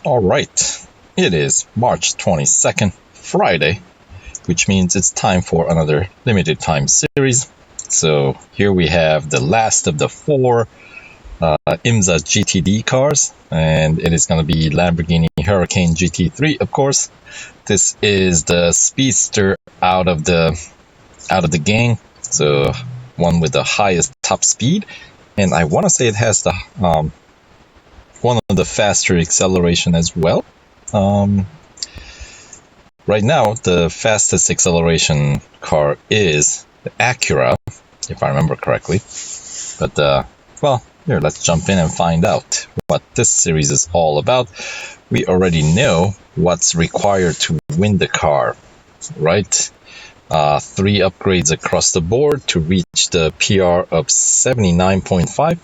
Alright, it is March 22nd, Friday, which means it's time for another limited time series. So here we have the last of the four IMSA GTD cars, and it is going to be Lamborghini Huracán GT3, of course. This is the speedster out of the gang, so one with the highest top speed, and I want to say it has the one of the faster acceleration as well. Right now, the fastest acceleration car is the Acura, if I remember correctly. But, well, here, let's jump in and find out what this series is all about. We already know what's required to win the car, right? 3 upgrades across the board to reach the PR of 79.5,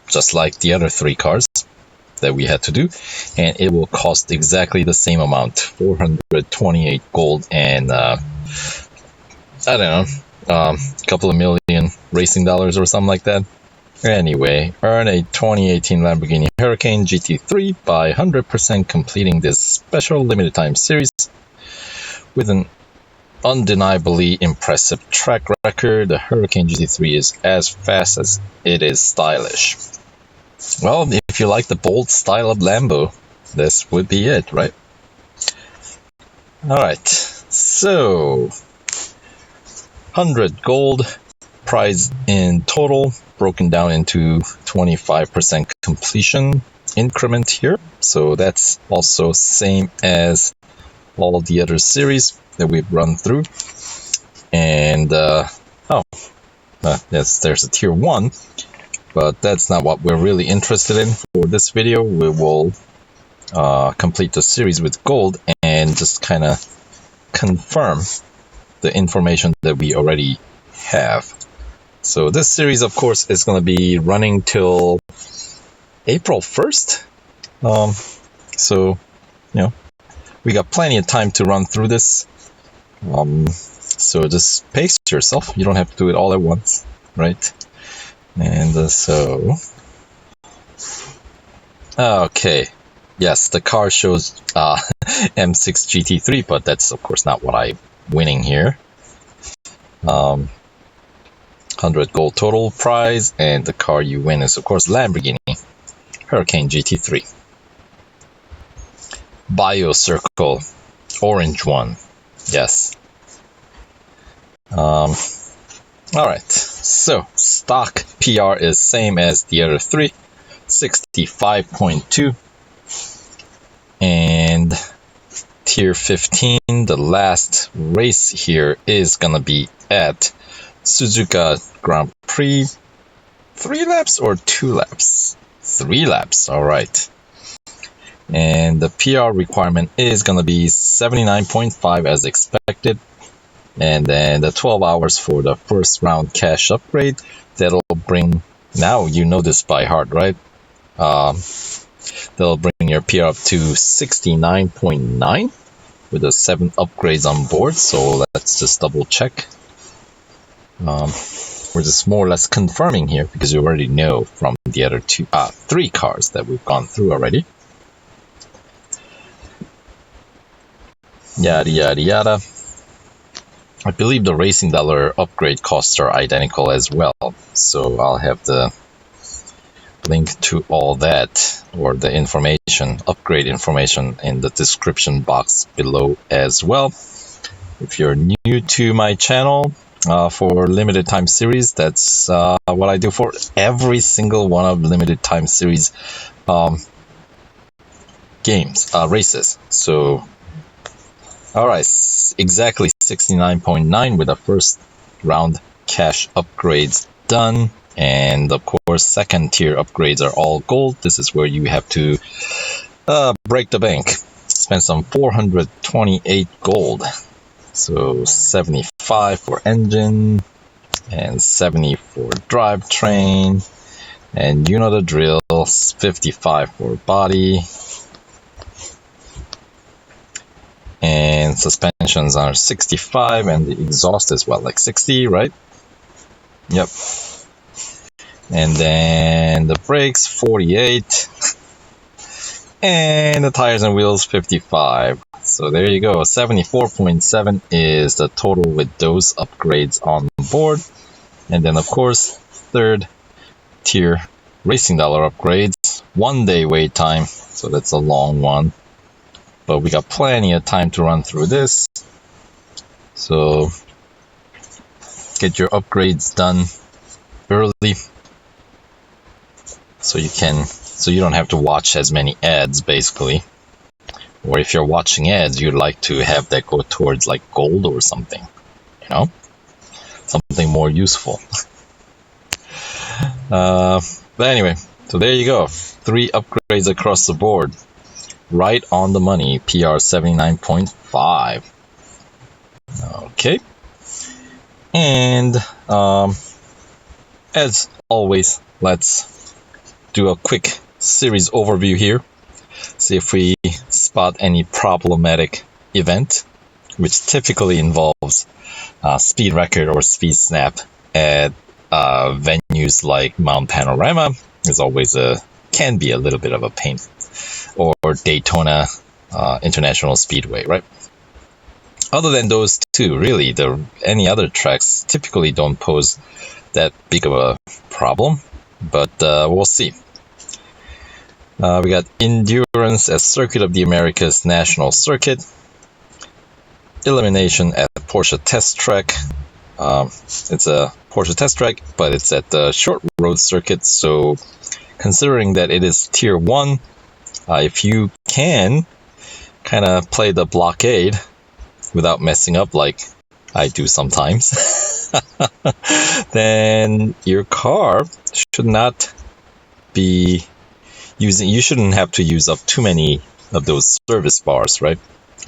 just like the other 3 cars that we had to do, and it will cost exactly the same amount, 428 gold and I don't know, a couple of million racing dollars or something like that. Anyway, earn a 2018 Lamborghini Huracán GT3 by 100% completing this special limited time series with an undeniably impressive track record. The Huracán GT3 is as fast as it is stylish. Well, if you like the bold style of Lambo, this would be it, right? Alright, so 100 gold prize in total, broken down into 25% completion increment here. So that's also same as all the other series that we've run through. And, yes, there's a tier 1. But that's not what we're really interested in for this video. We will complete the series with gold and just kind of confirm the information that we already have. So this series, of course, is going to be running till April 1st. So, you know, we got plenty of time to run through this. So just pace yourself. You don't have to do it all at once, right? And okay, yes, the car shows M6 GT3, but that's of course not what I'm winning here. 100 gold total prize, and the car you win is of course Lamborghini Huracán GT3. Bio Circle, orange one, yes. Alright, so stock PR is same as the other 3, 65.2. And tier 15, the last race here is gonna be at Suzuka Grand Prix. 3 laps or 2 laps? 3 laps, alright. And the PR requirement is gonna be 79.5 as expected. And then the 12 hours for the first round cash upgrade. That'll bring, now you know this by heart, right? That'll bring your PR up to 69.9 with the 7 upgrades on board. So let's just double check. We're just more or less confirming here because you already know from the other 3 cars that we've gone through already. Yada yada yada. I believe the racing dollar upgrade costs are identical as well, so I'll have the link to all that, or the information, upgrade information, in the description box below as well. If you're new to my channel for limited time series, that's what I do for every single one of limited time series games, races. So alright, exactly 69.9 with the first round cash upgrades done. And of course, second tier upgrades are all gold. This is where you have to break the bank. Spend some 428 gold. So 75 for engine and 70 for drivetrain. And you know the drill, 55 for body. And suspensions are 65, and the exhaust as well, like 60, right? Yep. And then the brakes, 48. And the tires and wheels 55. So there you go. 74.7 is the total with those upgrades on board. And then of course, third tier racing dollar upgrades. 1 day wait time. So that's a long one. But we got plenty of time to run through this. So get your upgrades done early. So you don't have to watch as many ads basically. Or if you're watching ads, you'd like to have that go towards like gold or something, you know, something more useful. But anyway, so there you go. 3 upgrades across the board. Right on the money. PR 79.5. Okay. And as always, let's do a quick series overview here. See if we spot any problematic event, which typically involves speed record or speed snap at venues like Mount Panorama. Is always can be a little bit of a pain, or Daytona International Speedway, right? Other than those two, really, any other tracks typically don't pose that big of a problem, but we'll see. We got endurance at Circuit of the Americas National Circuit, elimination at Porsche Test Track. It's a Porsche Test Track, but it's at the short road circuit, so considering that it is Tier 1, if you can kind of play the blockade without messing up like I do sometimes, then your car should not be you shouldn't have to use up too many of those service bars, right?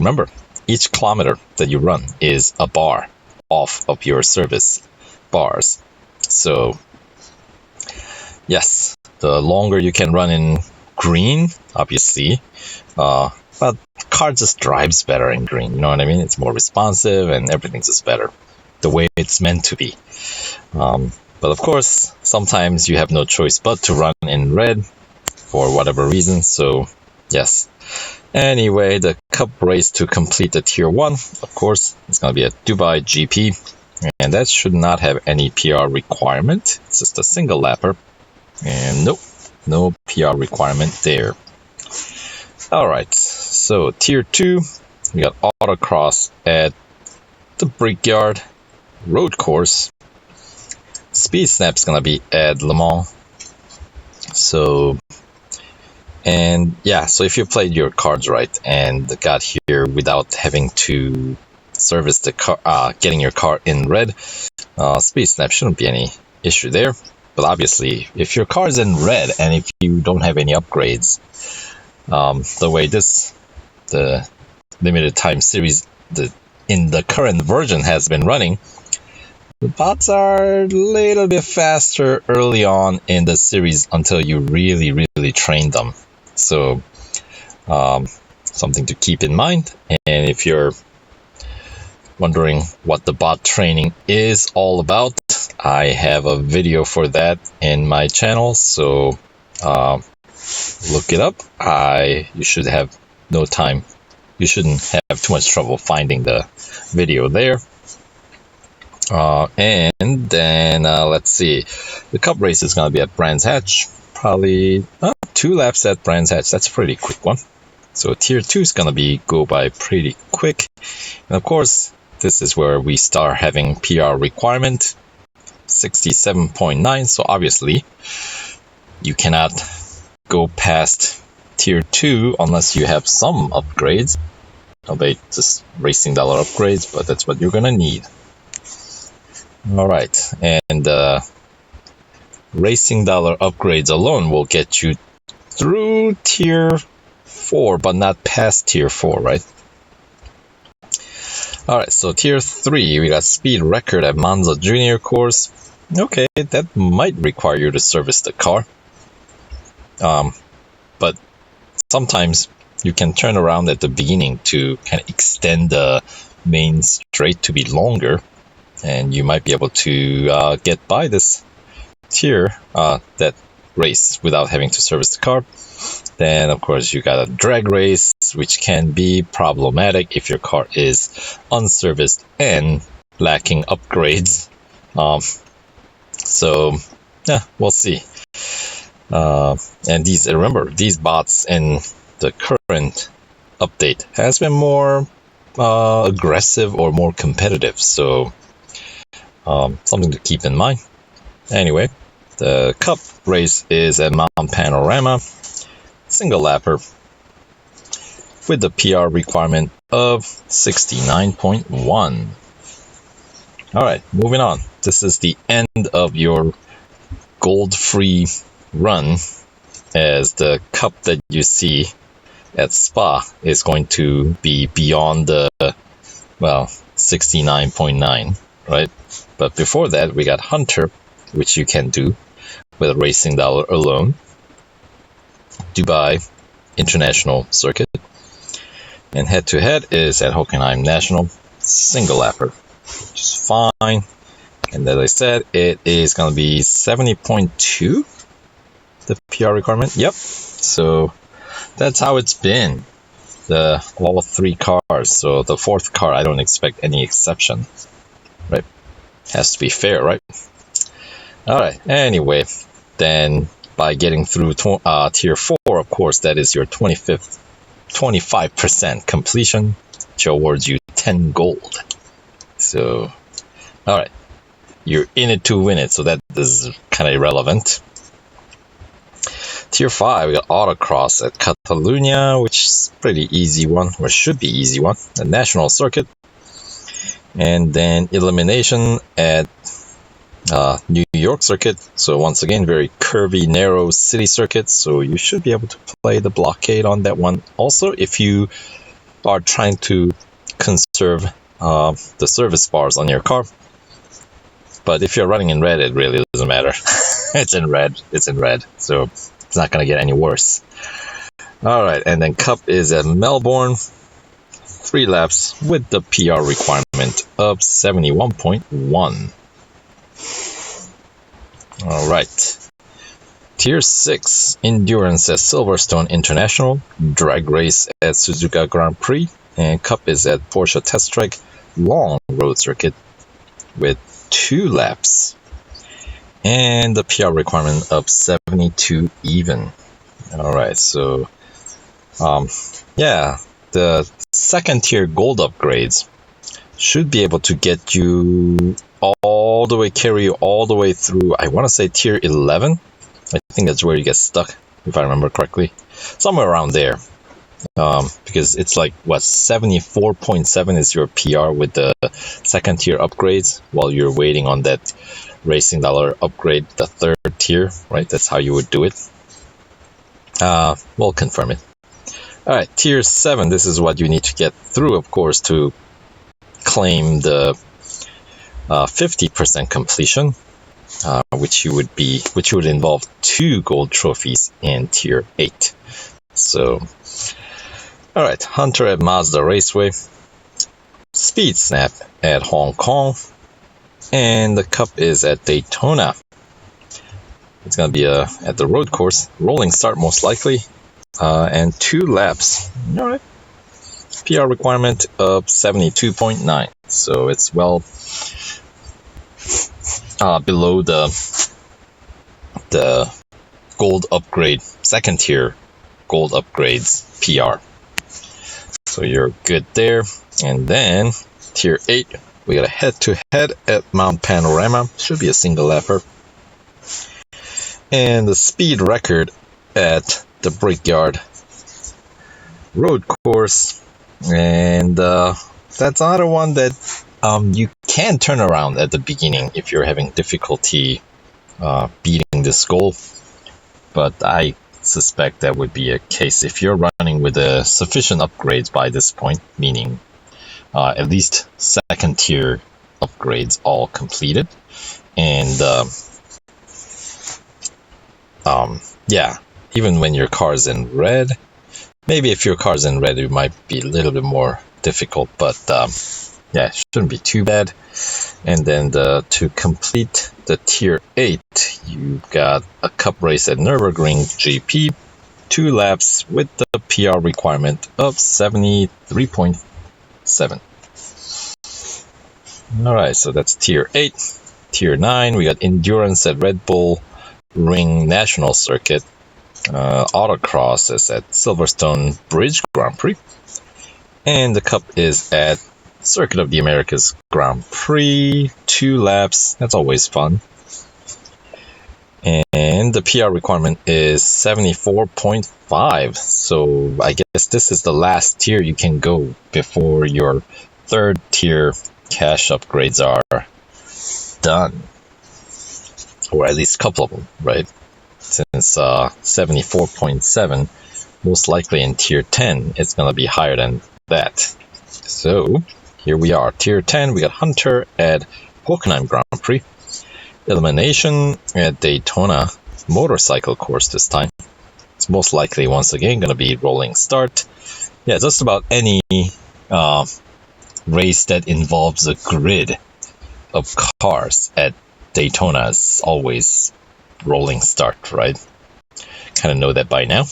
Remember, each kilometer that you run is a bar off of your service bars. So, yes, the longer you can run in green, obviously, but the car just drives better in green, you know what I mean? It's more responsive and everything's just better, the way it's meant to be. But of course, sometimes you have no choice but to run in red, for whatever reason, so yes. Anyway, the Cup race to complete the Tier 1, of course, it's going to be a Dubai GP, and that should not have any PR requirement. It's just a single lapper, and nope, no PR requirement there. Alright, so Tier 2, we got Autocross at the Brickyard Road Course. Speed Snap's going to be at Le Mans. So if you played your cards right and got here without having to service the car, getting your car in red, Speed Snap shouldn't be any issue there. But obviously, if your car is in red and if you don't have any upgrades, the way the limited time series in the current version has been running, the bots are a little bit faster early on in the series until you really, really train them. So, something to keep in mind. And if you're wondering what the bot training is all about, I have a video for that in my channel. So, look it up. You should have no time. You shouldn't have too much trouble finding the video there. And then let's see, the Cup race is going to be at Brands Hatch, probably 2 laps at Brands Hatch. That's a pretty quick one. So Tier 2 is going to go by pretty quick. And of course, this is where we start having PR requirement, 67.9. So obviously, you cannot go past Tier 2 unless you have some upgrades. Albeit just racing dollar upgrades, but that's what you're going to need. Alright, and racing dollar upgrades alone will get you through Tier 4, but not past Tier 4, right? Alright, so Tier 3, we got speed record at Monza Junior course. Okay, that might require you to service the car. But sometimes you can turn around at the beginning to kind of extend the main straight to be longer. And you might be able to get by this tier, that race without having to service the car. Then, of course, you got a drag race, which can be problematic if your car is unserviced and lacking upgrades. So, yeah, we'll see. And remember, these bots in the current update has been more aggressive or more competitive. So, something to keep in mind. Anyway, the Cup race is at Mount Panorama, single lapper, with the PR requirement of 69.1. Alright, moving on. This is the end of your gold-free run, as the Cup that you see at Spa is going to be beyond the, 69.9, right? But before that, we got Hunter, which you can do with a racing dollar alone. Dubai International Circuit. And head-to-head is at Hockenheim National, single lapper, which is fine. And as I said, it is going to be 70.2, the PR requirement. Yep. So that's how it's been. All three cars. So the fourth car, I don't expect any exception. Right? Has to be fair, right? Alright, anyway, then by getting through Tier 4, of course, that is your 25% completion, which awards you 10 gold. So, alright, you're in it to win it, so that is kind of irrelevant. Tier 5, we got Autocross at Catalunya, which is a pretty easy one, or should be easy one, the National Circuit. And then Elimination at New York Circuit. So once again, very curvy, narrow city circuit. So you should be able to play the blockade on that one. Also, if you are trying to conserve the service bars on your car. But if you're running in red, it really doesn't matter. It's in red. It's in red. So it's not going to get any worse. All right. And then Cup is at Melbourne. 3 laps with the PR requirement of 71.1. Alright. Tier 6, Endurance at Silverstone International, Drag Race at Suzuka Grand Prix, and Cup is at Porsche Test Track Long Road Circuit with 2 laps. And the PR requirement of 72 even. Alright, so the second tier gold upgrades should be able to get you carry you all the way through, I want to say tier 11. I think that's where you get stuck, if I remember correctly. Somewhere around there. Because it's like, 74.7 is your PR with the second tier upgrades, while you're waiting on that racing dollar upgrade, the third tier, right? That's how you would do it. We'll confirm it. Alright, tier 7, this is what you need to get through, of course, to claim the 50% completion, which would involve 2 gold trophies in tier 8. So, alright, Hunter at Mazda Raceway, Speed Snap at Hong Kong, and the Cup is at Daytona. It's going to be at the road course, rolling start most likely, and 2 laps. Alright. PR requirement of 72.9, so it's well below the gold upgrade, second tier gold upgrades PR. So you're good there. And then tier 8, we got a head-to-head at Mount Panorama, should be a single lapper. And the speed record at the Brickyard road course, and that's another one that you can turn around at the beginning if you're having difficulty beating this goal, but I suspect that would be a case if you're running with sufficient upgrades by this point, meaning at least second tier upgrades all completed, and even when your car's in red, maybe if your car's in red, it might be a little bit more difficult, but it shouldn't be too bad. And then to complete the tier 8, you got a cup race at Nürburgring GP, 2 laps with the PR requirement of 73.7. Alright, so that's Tier 8. Tier 9, we got Endurance at Red Bull Ring National Circuit. Autocross is at Silverstone Bridge Grand Prix. And the cup is at Circuit of the Americas Grand Prix. 2 laps, that's always fun. And the PR requirement is 74.5. So I guess this is the last tier you can go before your 3rd tier cash upgrades are done. Or at least a couple of them, right? Since 74.7, most likely in tier 10, it's going to be higher than that. So here we are, tier 10, we got Hunter at Hockenheim Grand Prix. Elimination at Daytona motorcycle course this time. It's most likely once again going to be rolling start. Yeah, just about any race that involves a grid of cars at Daytona is always rolling start, right? Kind of know that by now.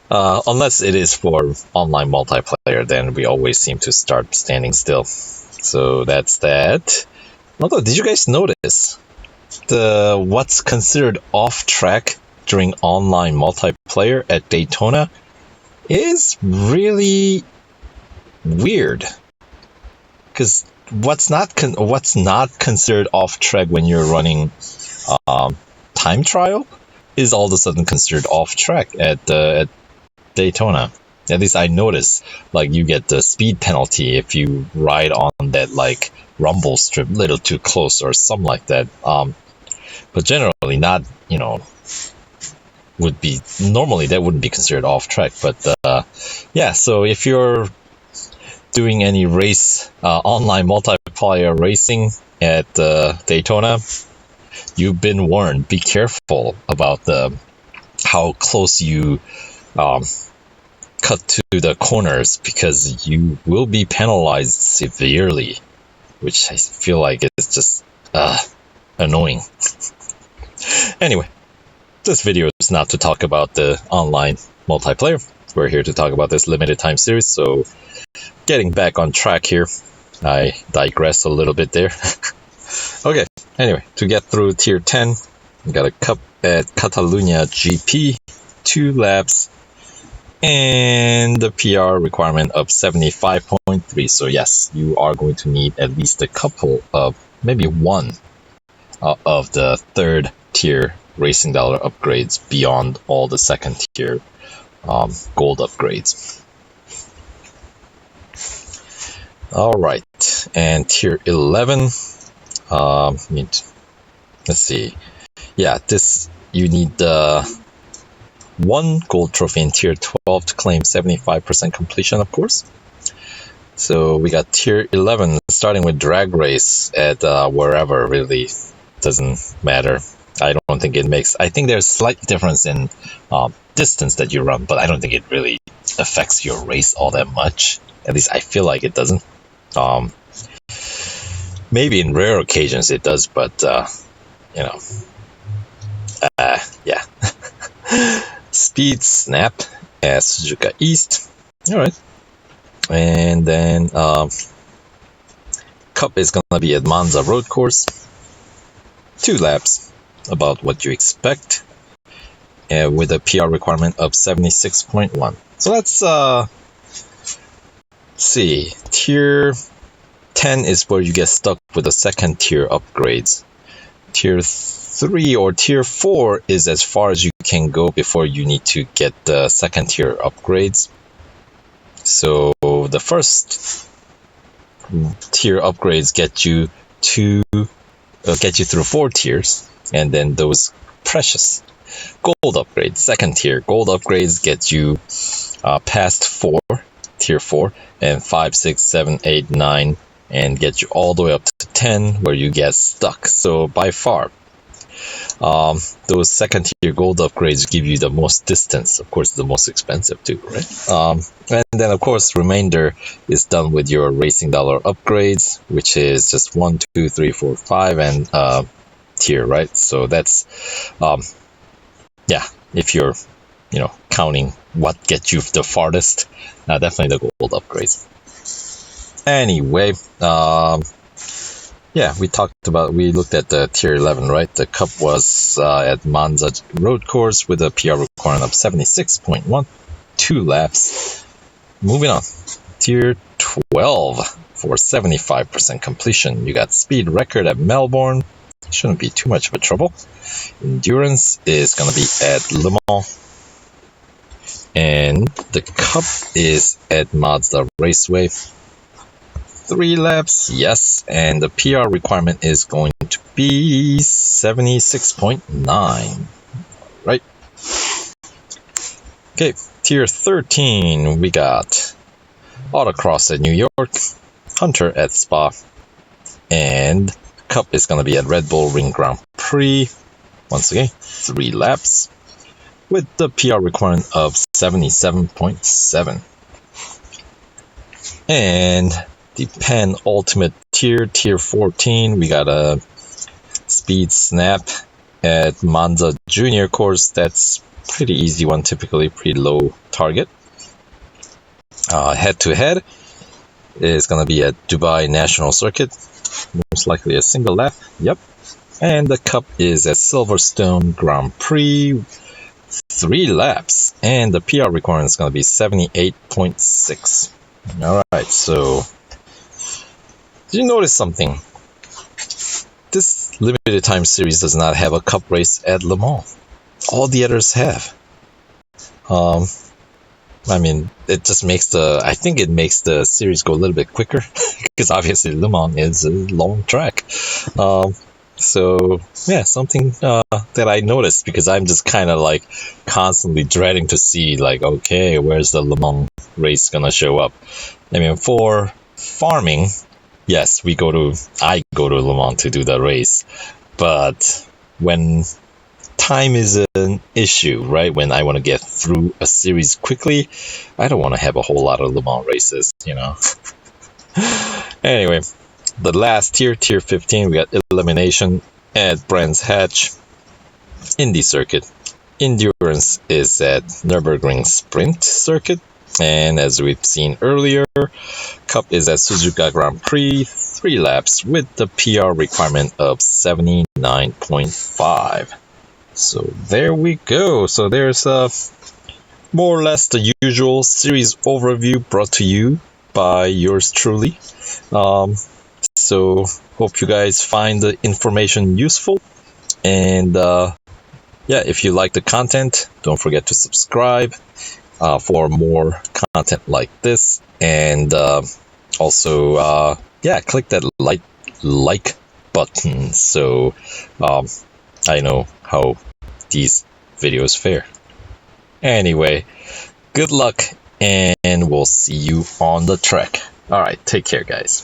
Unless it is for online multiplayer, then we always seem to start standing still. So that's that. Although, did you guys notice what's considered off track during online multiplayer at Daytona is really weird? Because what's not considered off track when you're running time trial is all of a sudden considered off track at Daytona. At least I noticed, like, you get the speed penalty if you ride on that, like, rumble strip a little too close or something like that. But generally not, normally that wouldn't be considered off track. But yeah, so if you're doing any race, online multiplayer racing at Daytona, you've been warned. Be careful about how close you cut to the corners, because you will be penalized severely, which I feel like is just annoying. Anyway, this video is not to talk about the online multiplayer. We're here to talk about this limited time series, so getting back on track here. I digress a little bit there. Okay, anyway, to get through tier 10, we got a cup at Catalunya GP, 2 laps, and the PR requirement of 75.3. So yes, you are going to need at least a couple of, maybe one of the 3rd tier racing dollar upgrades beyond all the 2nd tier gold upgrades. Alright, and tier 11, let's see. Yeah, this, you need the 1 gold trophy in tier 12 to claim 75% completion, of course. So we got tier 11, starting with drag race at wherever, really doesn't matter. I don't think it makes, I think there's slight difference in distance that you run, but I don't think it really affects your race all that much. At least I feel like it doesn't. Maybe in rare occasions it does, but yeah. Speed Snap at Suzuka East. Alright. And then Cup is gonna be at Monza Road Course. 2 laps, about what you expect, with a PR requirement of 76.1. So let's see. Tier 10 is where you get stuck with the 2nd tier upgrades. Tier 3 or tier 4 is as far as you can go before you need to get the 2nd tier upgrades. So the 1st tier upgrades get you through 4 tiers, and then those precious gold upgrades, 2nd tier gold upgrades, get you past tier 4, and 5, 6, 7, 8, 9, and get you all the way up to 10 where you get stuck. So by far, those 2nd tier gold upgrades give you the most distance, of course the most expensive too, right? And then of course remainder is done with your racing dollar upgrades, which is just 1, 2, 3, 4, 5, and tier, right? So that's, yeah, if you're, counting what gets you the farthest, definitely the gold upgrades. Anyway, yeah, we looked at the tier 11, right? The Cup was at Monza road course with a PR requirement of 76.1, 2 laps. Moving on, tier 12 for 75% completion. You got speed record at Melbourne. Shouldn't be too much of a trouble. Endurance is going to be at Le Mans. And the Cup is at Mazda Raceway. 3 laps, yes, and the PR requirement is going to be 76.9, right? Okay, tier 13, we got Autocross at New York, Hunter at Spa, and Cup is going to be at Red Bull Ring Grand Prix. Once again, 3 laps, with the PR requirement of 77.7. And the penultimate tier, tier 14, we got a speed snap at Monza Junior course. That's pretty easy one, typically pretty low target. Head to head is going to be at Dubai National Circuit, most likely a single lap. Yep. And the Cup is at Silverstone Grand Prix, 3 laps, and the PR requirement is going to be 78.6. All right, so did you notice something? This limited time series does not have a Cup race at Le Mans. All the others have. I mean, it just makes I think it makes the series go a little bit quicker because obviously Le Mans is a long track. So yeah, something that I noticed, because I'm just kind of like constantly dreading to see, like, okay, where's the Le Mans race gonna show up? I mean, for farming, yes, I go to Le Mans to do the race, but when time is an issue, right? When I want to get through a series quickly, I don't want to have a whole lot of Le Mans races, Anyway, the last tier, tier 15, we got elimination at Brands Hatch, Indy Circuit. Endurance is at Nürburgring Sprint Circuit. And as we've seen earlier, Cup is at Suzuka Grand Prix, 3 laps with the PR requirement of 79.5. So there we go. So there's more or less the usual series overview brought to you by yours truly. So hope you guys find the information useful. And if you like the content, don't forget to subscribe for more content like this. And also, click that like button so I know how these videos fare. Anyway, good luck, and we'll see you on the track. Alright, take care, guys.